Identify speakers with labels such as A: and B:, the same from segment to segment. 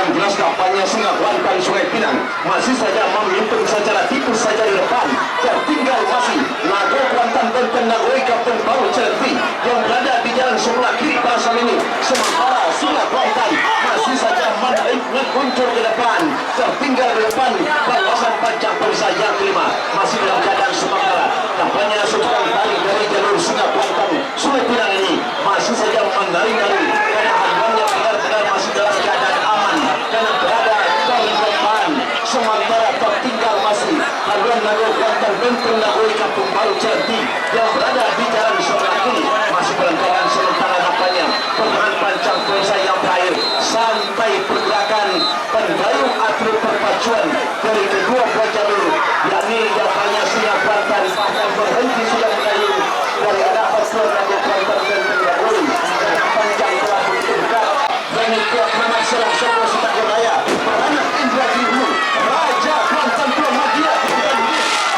A: Yang jelas kampanye Singa Kuantan Sungai Pinang masih saja memimpin secara tipis saja di depan. Tertinggal masih Nago Kuantan Benteng Nagoi Kapten Baru Celti yang berada di jalan sebelah kiri pasal ini. Sementara Singa Kuantan masih saja menguncur ke depan. Tertinggal di depan kawasan Pancang Perisai yang kelima masih dalam keadaan sementara. Kampanye seorang balik dari jalur Singa Kuantan Sungai Pinang ini masih saja menari-nari karena haluannya benar-benar masih dalam keadaan aman dan berada di depan. Sementara tertinggal masih haluan Nago Kuantan Benteng Nagoi Kampung Baru Celti yang berada di jalan sebelah kiri masih dalam keadaan sementara. Nampaknya pertahanan Pancang Perisai yang berakhir sampai pergerakan pendayung atlet perpacuan dari kedua buah jalur, yakni yang hanya Singa Kuantan bahkan berhenti sudah mendayung dari arah pacuan Nago Kuantan Benteng Nagoi dan Pancang telah begitu dekat. Dan itu Muhammad Serang Soko Sitakur Raya beranak Indra Jihu Raja Kuantan Pulau Madia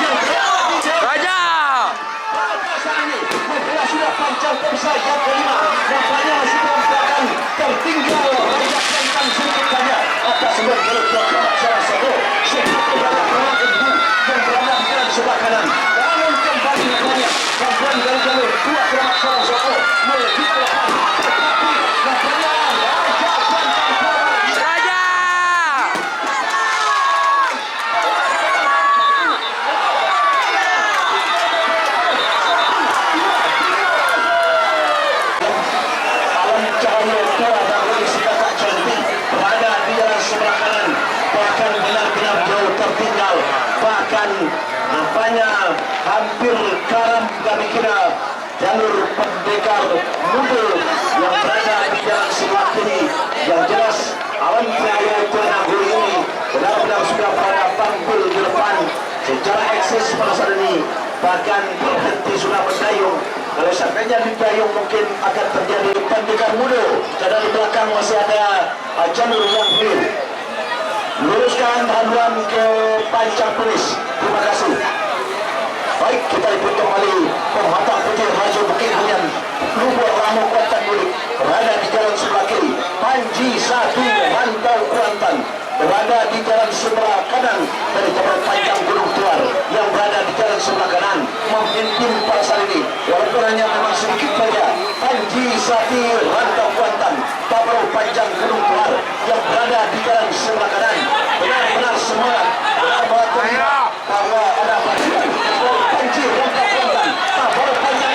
A: yang berada di
B: Raja
A: ini sudah Pancang Perisai yang kelima. Nampaknya masih dalam keadaan tertinggal Raja Kuantan sedikit saja atas sebuah jalur Muhammad Serang Soko seperti banyak orang ibu yang berada di jalan sebelah kanan. Namun kembali namanya gangguan dari jalur dua Muhammad Serang Soko melebih ke depan, tetapi nampaknya Raja Kuantan
B: Raja
A: Alam Cahaya Tua Nagoi Singa Celti berada di jalan sebelah kanan, bahkan benar-benar jauh tertinggal, bahkan nampaknya hampir karam kami kira jalur pendekar mundur yang berada di jalan sebelah kiri. Yang jelas Alam Cahaya Tua Nagoi ini benar-benar sudah berada tampil di depan secara eksis pada saat ini, bahkan berhenti sudah mendayung. Kalau seandainya didayung mungkin akan terjadi pendekar muda, karena di belakang masih ada jalur yang clear. Luruskan haluan ke Pancang Peris. Terima kasih. Baik, kita ikuti kembali pematang putih Raja Bukit Hunian Lubur Ramo Kuantan Mudik berada di jalan sebelah kiri. Panji 1 Rantau Kuantan berada di jalan sebelah kanan dari Taman Panjang Gunung Tuar yang berada di jalan sebelah kanan memimpin pasar ini, walaupun hanya memang sedikit saja. Panji 1 Rantau Kuantan Taman Panjang Gunung Tuar yang berada di jalan sebelah kanan benar-benar semangat, benar-benar terlihat bahwa ada bantuan Panji Rantau Kuantan Taman Panjang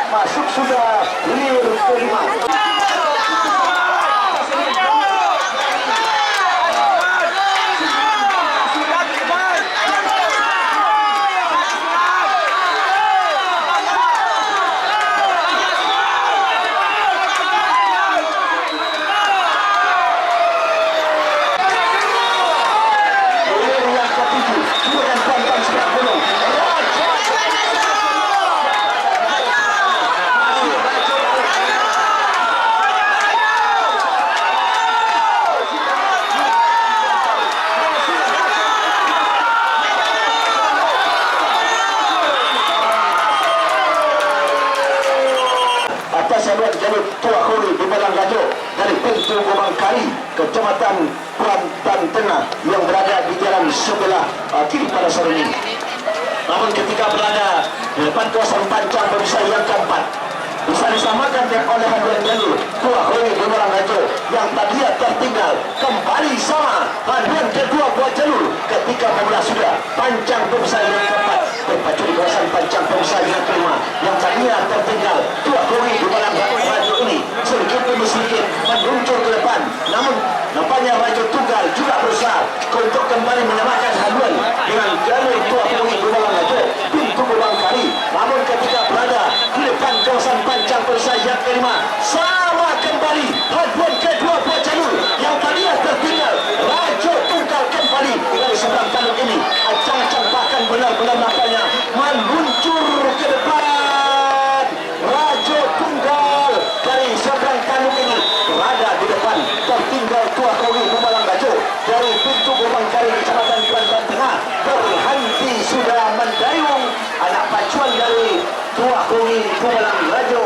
A: masuk sudah real kelima. Jalur Tua Hulu di Balang Gajo dari pintu Gomang Kari, Kecamatan Kuantan Tengah yang berada di jalan sebelah kiri pada sore ini. Namun ketika berada di depan kawasan Pancang Perisai yang keempat, bisa disamakan oleh haluan jalur Tua Hulu di Balang Gajo yang tadinya tertinggal kembali sama haluan kedua buah jalur ketika memula sudah Pancang Perisai yang keempat berpacu di kawasan Pancang Perisai yang kelima yang tadinya tertinggal Tua Hulu di Balang Gajo ini sedikit demi sedikit sama. Sama kembali haduan kedua buat jalur yang tadinya tertinggal. Raja Tunggal kembali dari seberang tanduk ini. Acang-acang bahkan benar-benar nampaknya meluncur ke depan. Raja Tunggal dari seberang tanduk ini berada di depan. Tertinggal Tua Kogi Bumalang Bajo dari pintu Gerbang Kari Kecamatan Kelantan Tengah. Berhenti sudah mendayung anak pacuan dari Tua Kogi Bumalang Bajo.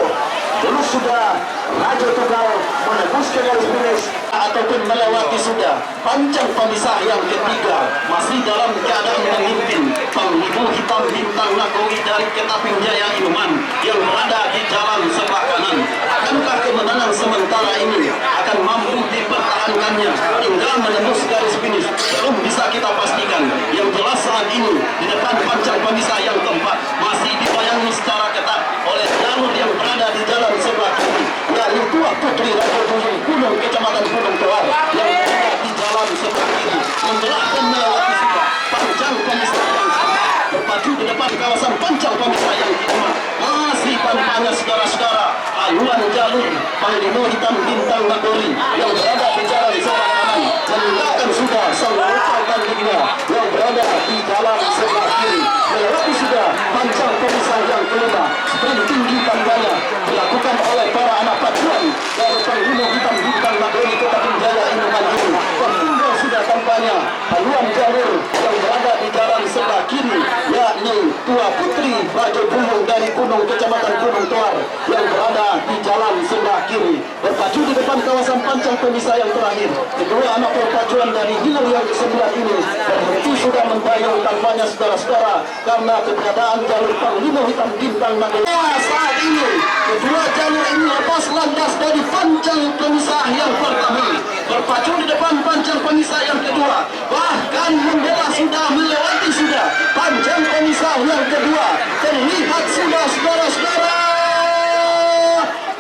A: Dulu sudah Raja Tunggal menembuskan garis finish ataupun melewati sudah panjang pemisah yang ketiga, masih dalam keadaan memimpin Penghibur Hitam Bintang Nakowi dari Ketaping Jaya Inuman yang berada di jalan sebelah kanan. Akankah kemenangan sementara ini akan mampu dipertahankannya hingga menembus garis finish? Belum bisa kita pastikan. Yang jelas saat ini di depan panjang pemisah yang keempat masih dibayangi secara ketat oleh jalur yang berada di jalan sebelah kiri, yakni Tua Putri Raja Buyung Gunung Kecamatan Gunung Tewar yang berada di jalan sebelah kiri membelah dan melewati sudah panjang pemisah yang keempat berpacu di depan kawasan panjang pemisah yang kelima. Masih tampaknya saudara-saudara haluan jalur Panglima Hitam Bintang Nagori yang berada di jalan sebelah kanan meninggalkan sudah sang lokal tandingnya yang berada di jalan sebelah kiri melewati sudah panjang pemisah yang kelima. Sprint tinggi tampaknya dilakukan oleh para anak pacuan dari Panglima Hitam Bintang Nagori Ketaping Jaya Inuman ini. Tertinggal sudah tampaknya haluan jalur yang berada di jalan sebelah kiri, yakni Tua Putri Raja Buyung dari Gunung Kecamatan Gunung Tewar yang berada di jalan sebelah kiri berpacu di depan kawasan panjang pemisah yang terakhir. Kedua anak perpacuan dari hilir yang ke-9 ini berhenti sudah mendayung tampaknya saudara-saudara karena keberadaan jalur Panglima Hitam Bintang Nagori. Saat ini kedua jalur ini lepas landas dari panjang pemisah yang pertama berpacu di depan panjang pemisah yang kedua, bahkan membela sudah melewati sudah panjang pemisah yang kedua. Terlihat sudah saudara-saudara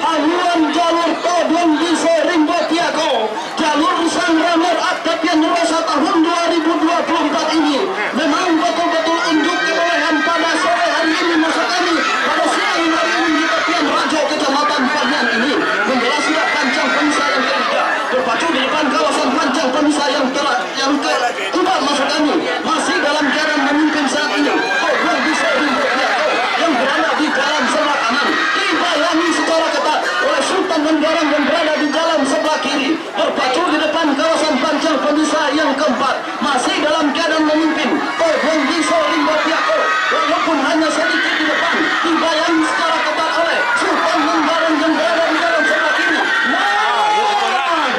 A: haluan jalur Todong Giso Rimbo Tiago, jalur Sang Ramer Aktapian Rosa tahun 2024 ini memang betul-betul unjuk kebolehan pada sore hari ini, maksud kami pada siang hari ini di tepian Rajo Kecamatan Panian ini membela sudah panjang pemisah yang ketiga berpacu di depan kawasan panjang pemisah yang keempat, maksud kami masih dalam keadaan memimpin saat ini Todong Giso Rimbo Tiago yang berada di jalan sebelah kanan dibayangi secara ketat oleh Sultan Menggarang yang berada di jalan sebelah kiri berpacu di depan kawasan panjang pemisah yang keempat masih dalam keadaan memimpin Todong Giso Rimbo Tiago walaupun hanya sedikit di depan dibayangi secara ketat oleh Sultan Menggarang yang berada di jalan sebelah kiri.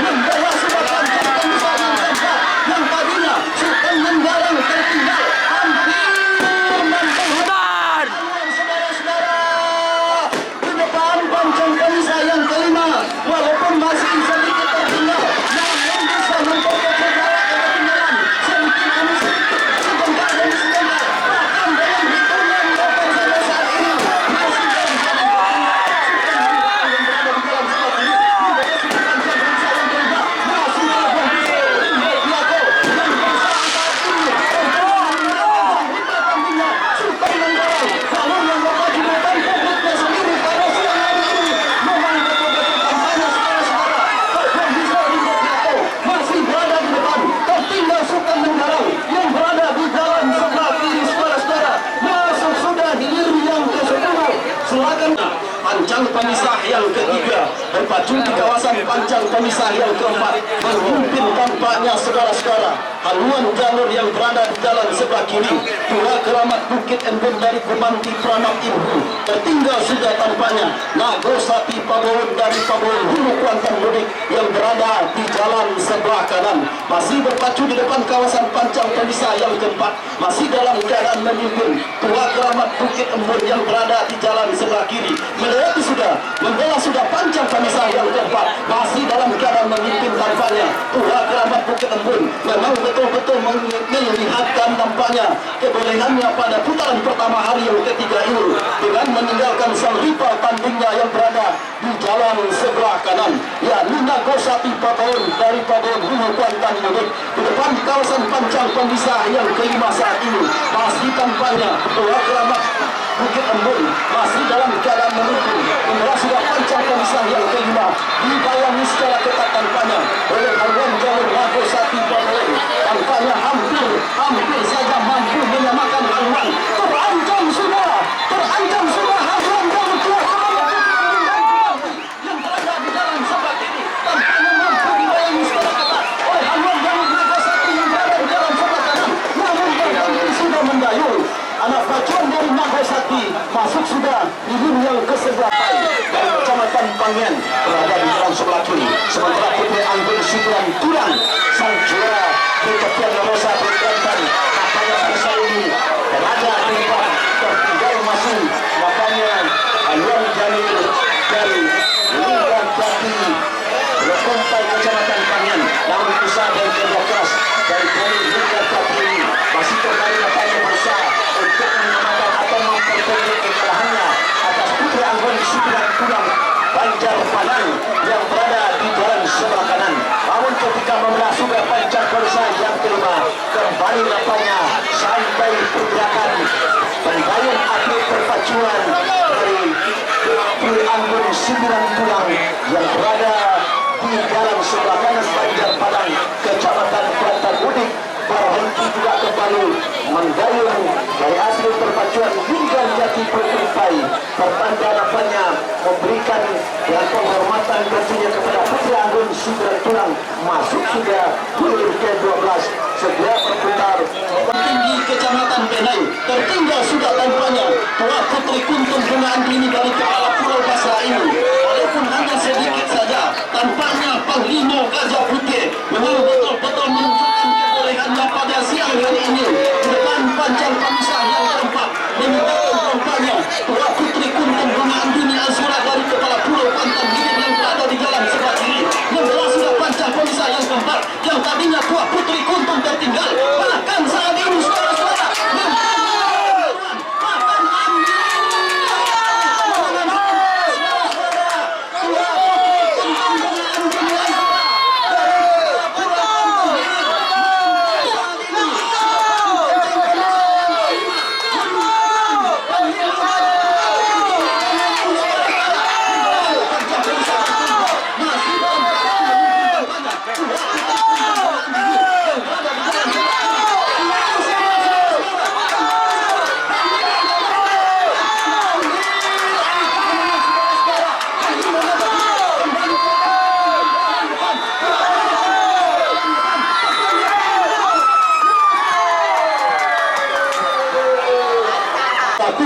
A: Membawa sudah panjang pemisah yang keempat yang tadinya Sultan Menggarang tertinggal hampir panjang pemisah yang kelima walaupun masih sedikit tertinggal namun bisa memperkecil jarak ketinggalan sedikit demi sedikit sebentar demi sebentar bahkan dalam hitungan depan sampai saat ini masih dalam keadaan yang berada di dalam sebelah kiri memperkecil panjang pemisah yang kelima masih dalam Tiago yang bisa saat ini Sultan Menggarang lalu yang bermaju di depan publiknya sendiri pada siang hari ini memang betul-betul tampaknya saudara-saudara Todong Giso Rimbo Tiago masih berada di depan. Tertinggal Sultan Menggarang yang berada di jalan sebelah kiri saudara-saudara masuk sudah hilir yang ke-10. Silakan panjang pemisah yang ketiga berpacu di kawasan panjang pemisah yang keempat memimpin tampaknya saudara-saudara haluan jalur yang berada di jalan sebelah kiri Tua Keramat Bukit Embun dari Gumanti Pranap Ibu. Tertinggal sudah tampaknya Nago Sapi Pabawon dari Pabawon Hulu Kuantan Mudik yang berada di jalan sebelah kanan masih berpacu di depan kawasan panjang pemisah yang keempat masih dalam keadaan memimpin Tua Keramat Bukit Embun yang berada di jalan sebelah kiri melewati sudah membela sudah panjang pemisah yang keempat masih dalam keadaan memimpin tampaknya Tua Keramat Bukit Embun memang betul-betul melihatkan tampaknya kebolehannya pada putaran pertama hari yang ketiga ini dengan meninggalkan sang rival tandingnya yang berada di jalan sebelah kanan yakni Nago Sapi Pabawon dari Pabawon Hulu Kuantan Mudik di depan kawasan panjang pemisah yang kelima saat ini masih tampaknya Tua Keramat Bukit Embun masih dalam keadaan menunggu. Membelah sudah pancang pemisah yang kelima. Dibayangi secara ketat tampaknya oleh haluan jalur Magosati Borneo. Tampaknya hampir saja mampu menyamakan haluan. Terancam sudah haluan jalur yang berada di dalam sebelah kiri. Tampaknya mampu dibayangi secara ketat oleh haluan jalur Magosati yang berada di dalam sebelah kanan. Namun berhenti sudah mendayung. Anak pacuan dari Magosati masuk sudah di ring yang ke-11 dari Kecamatan Pangyan berada di dalam sebelah kiri. Sementara Putri Anggun Sibuan Tulang sang juara di tepian nomor 1 Kelantan makanya pada ini berada di depan tertinggal masih makanya Aluan Jamil dan Linggan Jati berkompai Kecamatan Pangyan. Namun usaha dan kerja keras dari Linggan Jati masih kembali makanya berusaha untuk menyamakan atau memperbaiki kekalahannya atas Putri Anggun Sibuan Tulang Banjar Padang yang berada di jalan sebelah kanan. Namun ketika membelah sudah pancang perusaha yang kelima kembali nampaknya sampai pergerakan pendayung atlet perpacuan dari Putri Anggun Sibuan Tulang yang berada di jalan sebelah kanan Banjar Padang Kecamatan Kelantan Udik berhenti juga kembali mendayung dari atlet perpacuan Linggan Jati Pertumpai pertanda nampaknya memberikan dengan penghormatan tentunya kepada Putri Anggun Sibuan Tulang masuk sudah di ring ke-12 segera berputar tinggi Kecamatan Benai tertinggal sudah tampaknya tua Putri Kuntum Bunga Andrini dari kepala Pulau Basra ini walaupun hanya sedikit saja tampaknya Panglima Gajah Putih memang betul-betul menunjukkan kebolehannya pada siang hari ini di depan pancang pemisah yang keempat menyebabkan tampaknya tua Putri Kuntum Bunga Andrini Azura dari kepala Pulau Pantan Hilir yang berada di jalan sebelah kiri yang belah sudah pancang pemisah yang keempat yang tadinya tua Putri Kuntum tertinggal bahkan saat ini saudara-saudara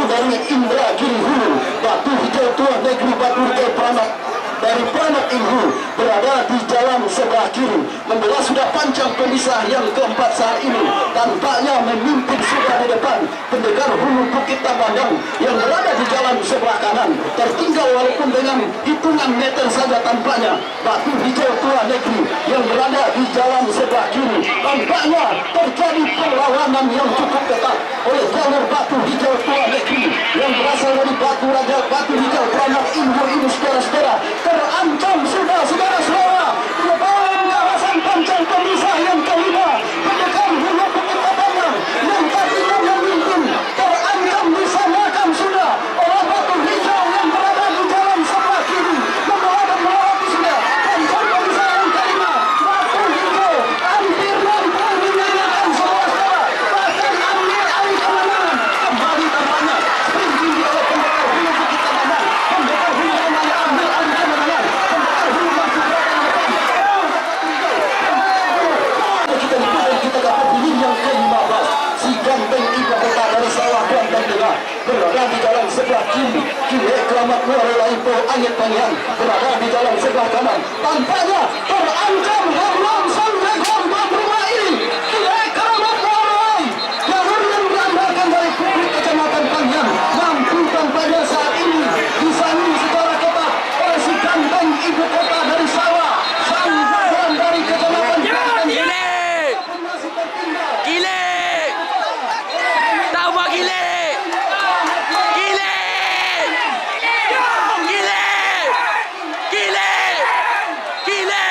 A: dari Indragiri Hulu, Batu Hijau Tua Negeri Batu Hijau Pranak dari Pranak Ilhu berada di jalan sebelah kiri membelah sudah pancang pemisah yang keempat saat ini tampaknya memimpin sudah di depan pendekar Hulu Bukit Tambandang yang berada di jalan sebelah kanan tertinggal walaupun dengan hitungan meter saja tampaknya Batu Hijau Tua Negeri yang berada di jalan sebelah kiri tampaknya terjadi perlawanan yang cukup ketat oleh jalur Batu Hijau Tua Negeri yang berasal dari Batu Raja Batu Hijau Pranak Ilhu ini saudara-saudara terancam sudah saudara-saudara di depan kawasan pancang pemisah yang kelima pendekar Hulu Bukit Tambandang yang tadinya memimpin terancam disamakan sudah oleh Batu Hijau yang berada di jalan sebelah kiri melewati sudah pancang pemisah yang kelima Batu Hijau hampir mampu menyamakan saudara-saudara bahkan ambil alih kemenangan kembali tampaknya sprint tinggi oleh pendekar Hulu Bukit Tambandang pendekar Hulu kembali ambil alih kemenangan pendekar Hulu masih berada di depan kita dapat pilih yang ke-15 si ganteng ibu kota dari sawah dan tengah berada di jalan sebelah kiri keramat Muara Laipo Angin Panjang berada di jalan sebelah kanan tampaknya terancam Herman Sanggegong Badruma ini keramat Muara jalur yang diandalkan dari publik Kecamatan Panjang mampu tampaknya saat ini disambung secara ketat oleh si ganteng ibu kota dari sawah sang jagoan dari Kecamatan Panjang
B: Gile! Tahu tak gile? Gile! Gile! Gile! Gile!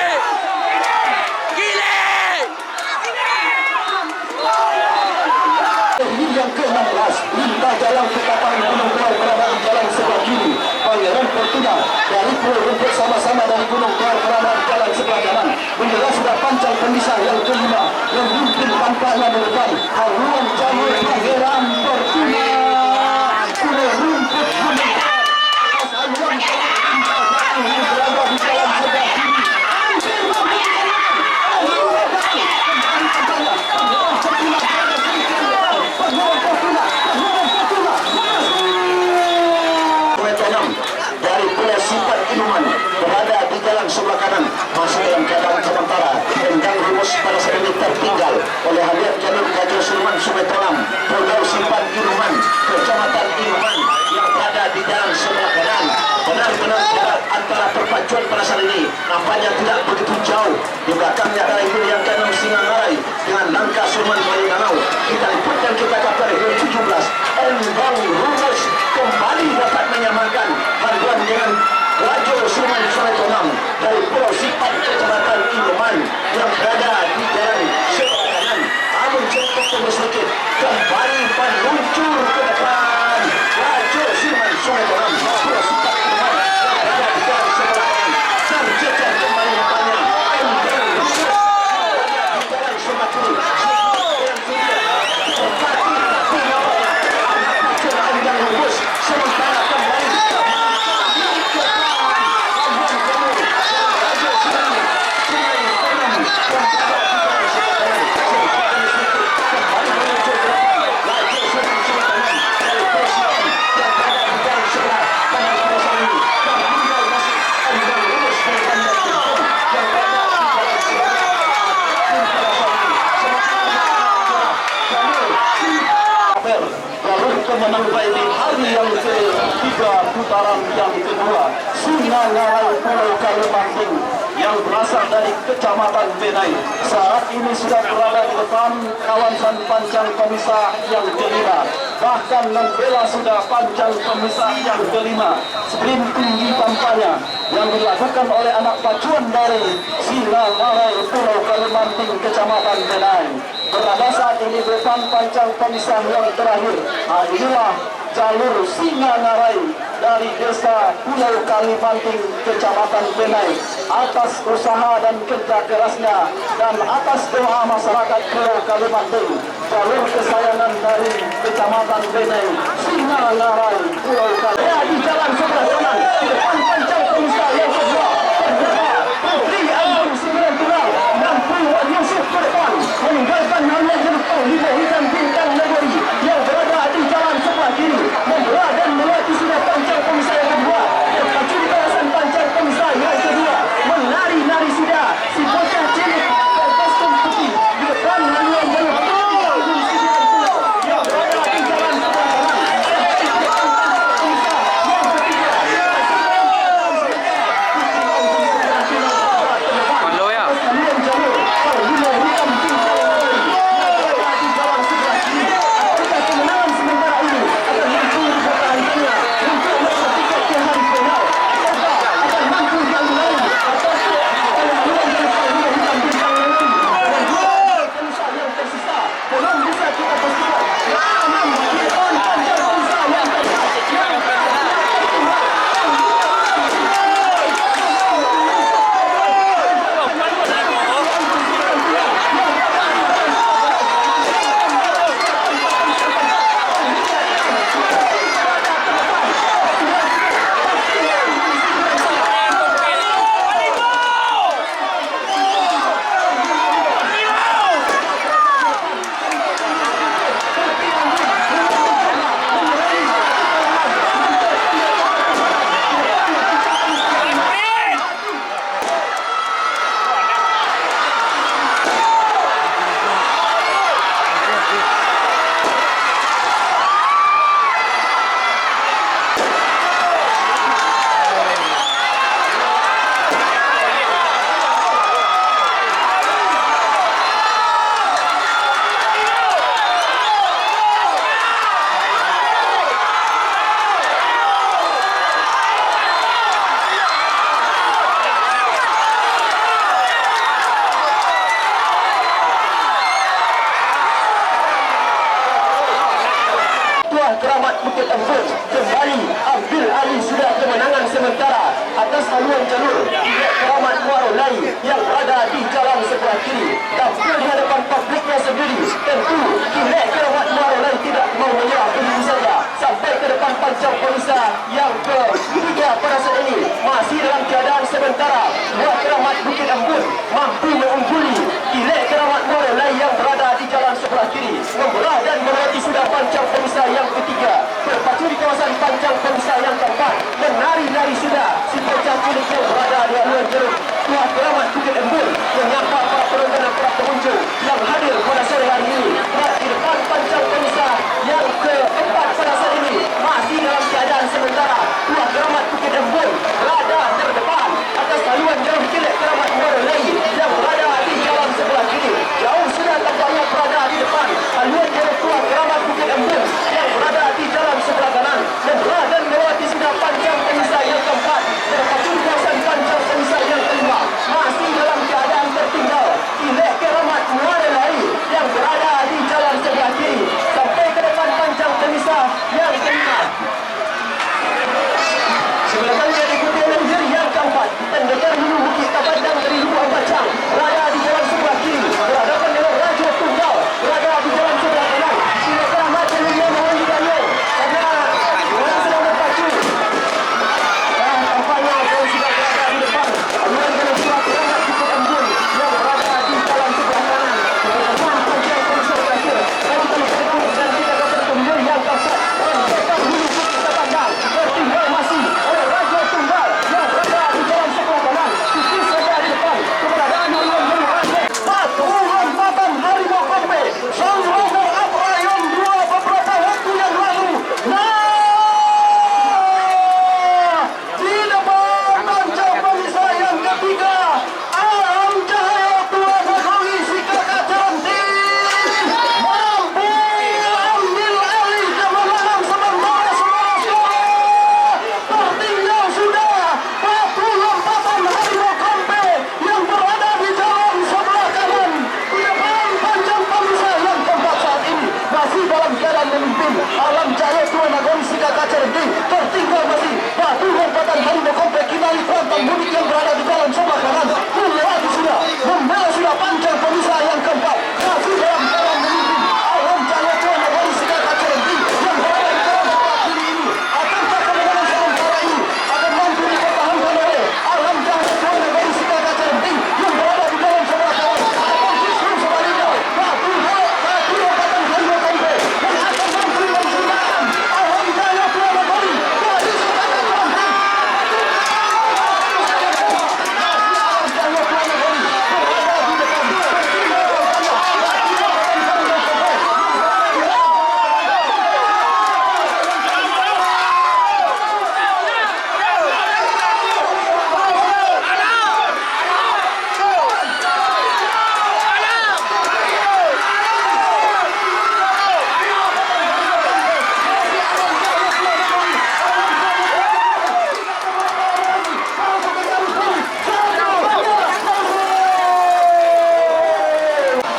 A: Pemisah yang kelima memimpin kampanye di depan haluan jalur Pangeran Fortuna Pulau Rumput Gunung atas haluan ini berada di jalan sebelah kiri. Dari Pulau Simpan Inuman berada di jalan sebelah kanan masih dalam keadaan sementara tendang rumus pada saat ini tertinggal oleh halian jalur Gajah Sulman Sungai Tolam Pulau Simpan Inuman Kecamatan Inuman yang berada di jalan sebelah kanan. Benar-benar jarak antara perpacuan pada saat ini nampaknya tidak begitu jauh. Di belakangnya adalah yang ke-6 Singangarai dengan langkah Sulman Bali Danau. Kita liputkan kita ke periode 17 Endang Rumus kembali dapat menyamakan haluan dengan lajur Sulman Sungai Tolam dari Pulau Simpan Kecamatan Inuman yang berada di jalan sebelah kanan. Namun cukup tunggu sedikit kembali meluncur ke depan lajur Sulman Sungai Tolam Pulau Simpan Inuman yang berada di jalan sebelah kanan terjejar kembali nampaknya Endang Rumus di jalan sebelah kiri. Sementara kembali kemenang ini hari yang ketiga putaran yang kedua Singangarai Pulau Kalimantan yang berasal dari Kecamatan Benai saat ini sudah berada di depan kawasan panjang pemisah yang kelima, bahkan membela sudah panjang pemisah yang kelima. Sprint tinggi kampanye yang dilakukan oleh anak pacuan dari Singangarai Pulau Kalimantan Kecamatan Benai berada saat ini depan panjang pemisah yang terakhir. Inilah jalur Singangarai dari desa Pulau Kalimantan Kecamatan Benai atas usaha dan kerja kerasnya dan atas doa masyarakat Pulau Kalimantan. Jalur kesayangan dari Kecamatan Benai Singangarai Pulau Kalimantan di jalan sebelah kanan di depan panjang pemisah yang kedua Putri Agung Sembilan Tulang dan Puan Yusuf ke depan meninggalkan hanya gerbang lima hitam bintang negeri yang berada di jalan sebelah kiri membelah dan melewati sudah panjang pemisah yang kedua terpacu di kawasan panjang pemisah yang kedua menari-nari sudah si bocah cilik berkostum putih di depan haluan jalur yang berada di jalan sebelah kanan Keramat Bukit Embun kembali ambil alih sudah kemenangan sementara atas haluan jalur Keramat Muarolai yang berada di jalan sebelah kiri pemisah yang ketiga pada saat ini. Masih dalam keadaan sementara, Buah Keramat Bukit Embun mampu mengungguli Kilik Keramat Morolai yang berada di jalan sebelah kiri, membelah dan melewati sudah pancang pemisah yang ketiga, berpacu di kawasan pancang pemisah yang keempat, menari-nari sudah si pancang Kilik yang berada di haluan jeruk Buah Keramat Bukit Embun menyapa para penonton dan para pengunjung yang hadir pada sore hari ini. Di depan pancang pemisah yang keempat pada saat ini, masih dalam keadaan sementara, Buah Keramat Bukit Embun berada terdepan atas haluan jeruk Kilik Keramat Morolai yang berada di jalan sebelah kiri. Jauh sudah tampaknya berada di depan haluan jeruk Buah Keramat Bukit Embun yang berada di jalan sebelah kanan, membelah dan melewati sudah pancang pemisah yang keempat, berpacu di kawasan pancang pemisah yang kelima, masih dalam keadaan tertinggal Kilik Keramat Morolai yang berada di jalan sebelah kiri sampai ke depan pancang pemisah yang kelima. Sebelum dia diikuti oleh jeri yang keempat, Pendekar Hulu Bukit Tabandang dari Luar Bacang berada di jalan sebelah kiri, berhadapan dengan Raja Tunggal berada di jalan sebelah kanan. Kilik Keramat Morolai mohon didaya karena orang sedang berpacu. Tampaknya orang sudah berada di depan haluan dengan Buah Keramat Bukit Embun yang berada di jalan sebelah kanan. Berdepan pancang pemisah terakhir, dan kita berdepan dan kita dapat kemudian yang keempat, Pendekar Hulu Bukit Tabandang tertinggal masih oleh Raja Tunggal yang berada di jalan sebelah kanan. Tipis saja di depan keberadaan haluan jeruk Raja. Patuhan Batam Harimau Kompe sang logo Abrayon 2 beberapa waktu yang lalu. Di depan pancang pemisah yang ketiga, Alam Cahaya Tua Nagori si kakak cantik mampu ambil alih kemenangan sementara sebelah skor. Tertinggal sudah Batu Lompatan Harimau Kompe yang berada di jalan sebelah kanan. Di depan pancang pemisah yang keempat saat ini masih dalam keadaan memimpin Alam Cahaya Tua Nagori si kakak cantik. Tertinggal masih Batu Lompatan Harimau Kompe Kinali Kuantan Mudik yang berada di jalan sebelah kanan. Melewati sudah, membela sudah pancang pemisah yang keempat, masih dalam keadaan memimpin Alam Cahaya Tua Nagori si kakak cantik yang berada di jalan sebelah kiri ini. Akankah kemenangan sementara ini akan mampu dipertahankan oleh Alam Cahaya Tua Nagori si kakak cantik yang berada di jalan sebelah kanan, atau justru sebaliknya Batu Lompatan Harimau Kompe yang akan mampu memusnahkan Alam Cahaya Tua Nagori dari si kakak cantik.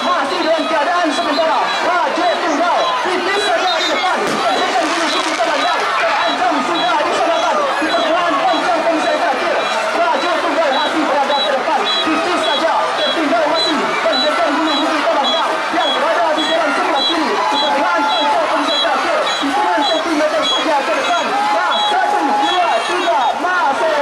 A: Masih dalam keadaan sementara, Raja Tunggal tipis saja di depan. Pendekar Hulu Bukit Tabandang terancam sudah diselamatkan di pertengahan pancang pemisah terakhir. Raja Tunggal masih berada ke depan, tipis saja tertinggal masih Pendekar Hulu Bukit Tabandang yang berada di jalan sebelah kiri di pertengahan pancang pemisah terakhir. Hitungan sentimeter saja ke depan. Nah, 1, 2, 3, masuk.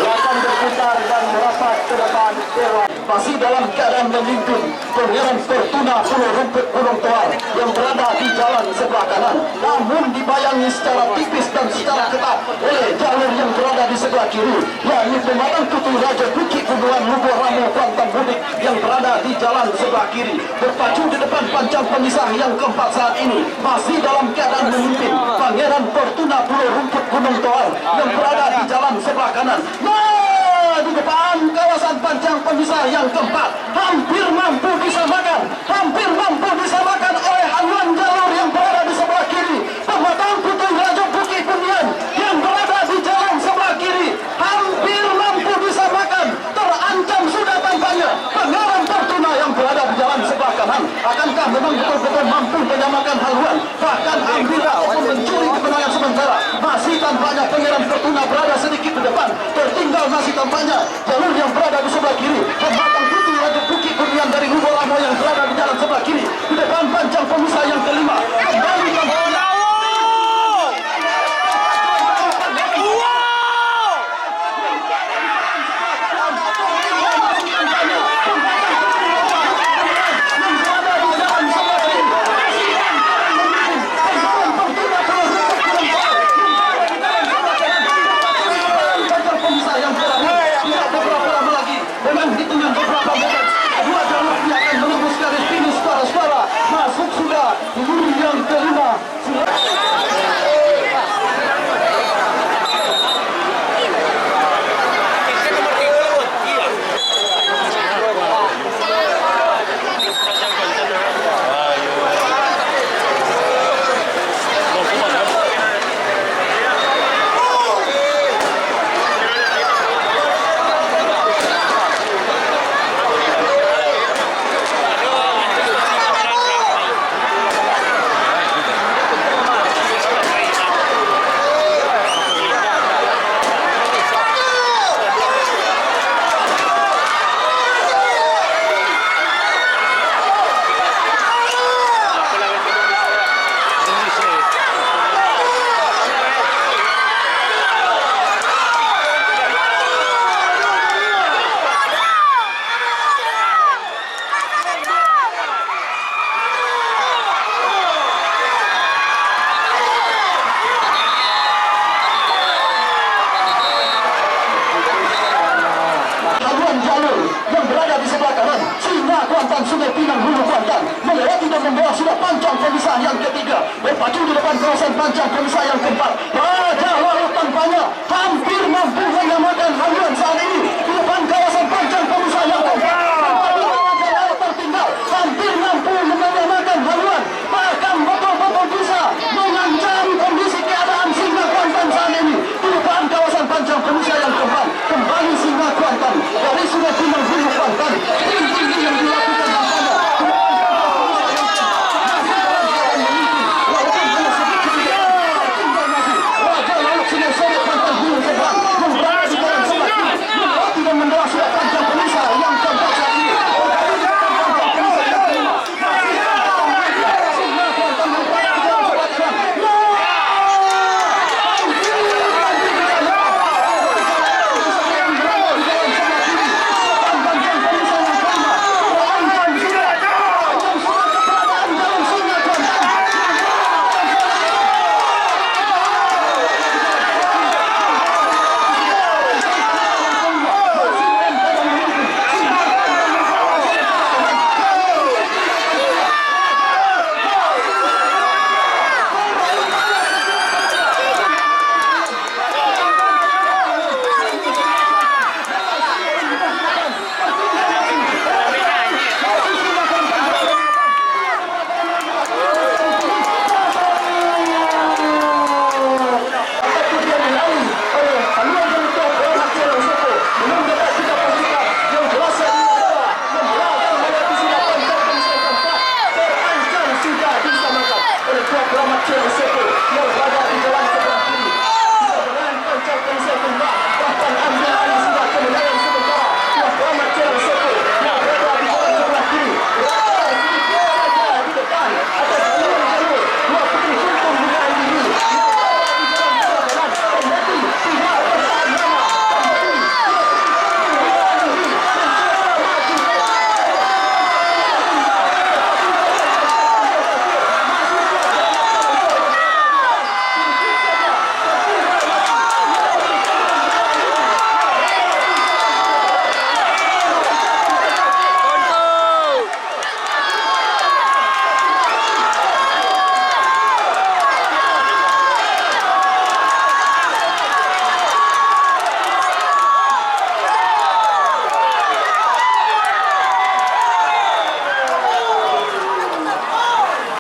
A: Akan berputar dan merapat ke depan dewan. Masih dalam keadaan memimpin Pangeran Fortuna Pulau Rumput Gunung Toar yang berada di jalan sebelah kanan, namun dibayangi secara tipis dan secara ketat oleh jalur yang berada di sebelah kiri, yakni Pematang Kutu Raja Bukit Gunungan Lubuk Ramu Kuantan Mudik yang berada di jalan sebelah kiri, berpacu di depan pancang pemisah yang keempat saat ini. Masih dalam keadaan memimpin Pangeran Fortuna Pulau Rumput Gunung Toar yang berada di jalan sebelah kanan. Di depan kawasan pancang pemisah yang keempat, hampir mampu disamakan oleh haluan jalur yang berada di sebelah kiri. Pematang Kutu Raja Bukit Gunungan yang berada di jalan sebelah kiri, hampir mampu disamakan. Terancam sudah tampaknya Pangeran Fortuna yang berada di jalan sebelah kanan. Akankah memang betul-betul mampu menyamakan haluan, bahkan ambillah untuk mencuri kemenangan sementara? Masih tampaknya Pangeran Fortuna berada sedikit di depan, tertinggal masih tampaknya jalur yang berada di sebelah kiri. Pematang Kutu Raja Bukit Gunungan dari Lubuk Ramu yang berada di jalan sebelah kiri, di depan pancang pemisah yang kelima. Kembali tampaknya
C: Sungai Pinang Hulu Kuantan melewati dan membawa sudah pancang pemisah yang ketiga, berpacu di depan kawasan pancang pemisah yang keempat. Pada lalu tampaknya hampir mampu menyamakan